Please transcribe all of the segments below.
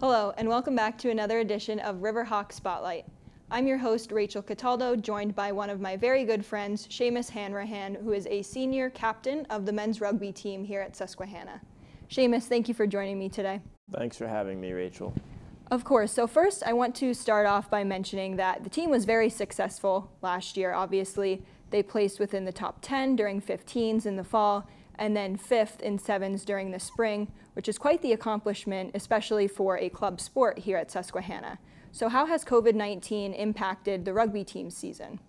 Hello, and welcome back to another edition of Riverhawk Spotlight. I'm your host, Rachael Cataldo, joined by one of my very good friends, Seamus Hanrahan, who is a senior captain of the men's rugby team here at Susquehanna. Seamus, thank you for joining me today. Thanks for having me, Rachel. Of course. So first, I want to start off by mentioning that the team was very successful last year. Obviously, they placed within the top 10 during 15s in the fall, and then 5th in 7s during the spring, which is quite the accomplishment, especially for a club sport here at Susquehanna. So how has COVID-19 impacted the rugby team's season?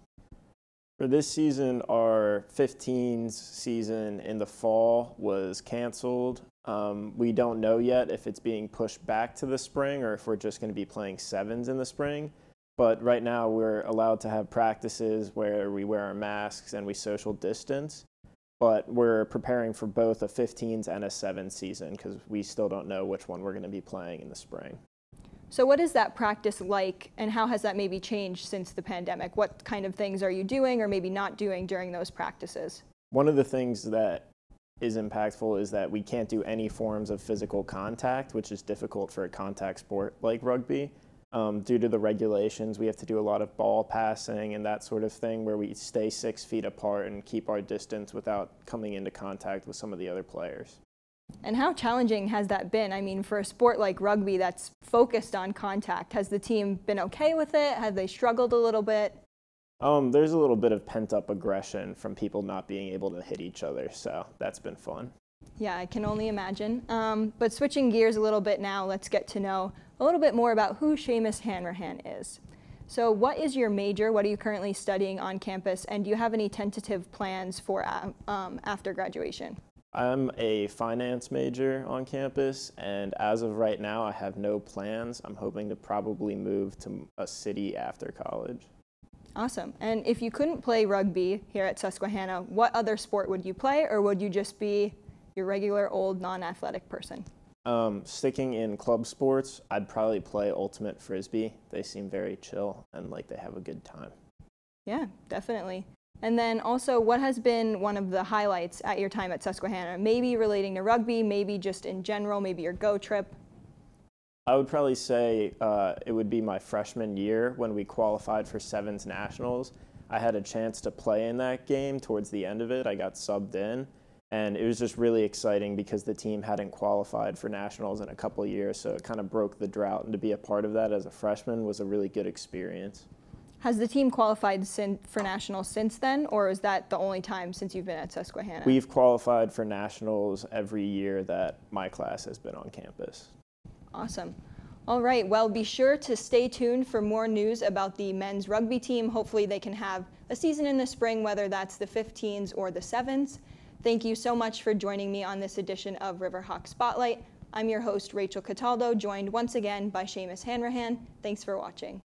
For this season, our 15s season in the fall was canceled. We don't know yet if it's being pushed back to the spring or if we're just going to be playing 7s in the spring. But right now we're allowed to have practices where we wear our masks and we social distance. But we're preparing for both a 15s and a 7 season because we still don't know which one we're going to be playing in the spring. So what is that practice like, and how has that maybe changed since the pandemic? What kind of things are you doing or maybe not doing during those practices? One of the things that is impactful is that we can't do any forms of physical contact, which is difficult for a contact sport like rugby. Due to the regulations, we have to do a lot of ball passing and that sort of thing where we stay 6 feet apart and keep our distance without coming into contact with some of the other players. And how challenging has that been? I mean, for a sport like rugby that's focused on contact, has the team been okay with it? Have they struggled a little bit? There's a little bit of pent-up aggression from people not being able to hit each other, so that's been fun. Yeah, I can only imagine. But switching gears a little bit now, let's get to know a little bit more about who Seamus Hanrahan is. So what is your major? What are you currently studying on campus? And do you have any tentative plans for after graduation? I'm a finance major on campus, and as of right now, I have no plans. I'm hoping to probably move to a city after college. Awesome. And if you couldn't play rugby here at Susquehanna, what other sport would you play, or would you just be your regular old non-athletic person? Sticking in club sports, I'd probably play ultimate frisbee. They seem very chill and like they have a good time. Yeah, definitely. And then also, what has been one of the highlights at your time at Susquehanna? Maybe relating to rugby, maybe just in general, maybe your go trip? I would probably say it would be my freshman year when we qualified for 7s nationals. I had a chance to play in that game towards the end of it. I got subbed in. And it was just really exciting because the team hadn't qualified for nationals in a couple of years, so it kind of broke the drought. And to be a part of that as a freshman was a really good experience. Has the team qualified for nationals since then, or is that the only time since you've been at Susquehanna? We've qualified for nationals every year that my class has been on campus. Awesome. All right, well, be sure to stay tuned for more news about the men's rugby team. Hopefully they can have a season in the spring, whether that's the 15s or the 7s. Thank you so much for joining me on this edition of Riverhawk Spotlight. I'm your host, Rachael Cataldo, joined once again by Seamus Hanrahan. Thanks for watching.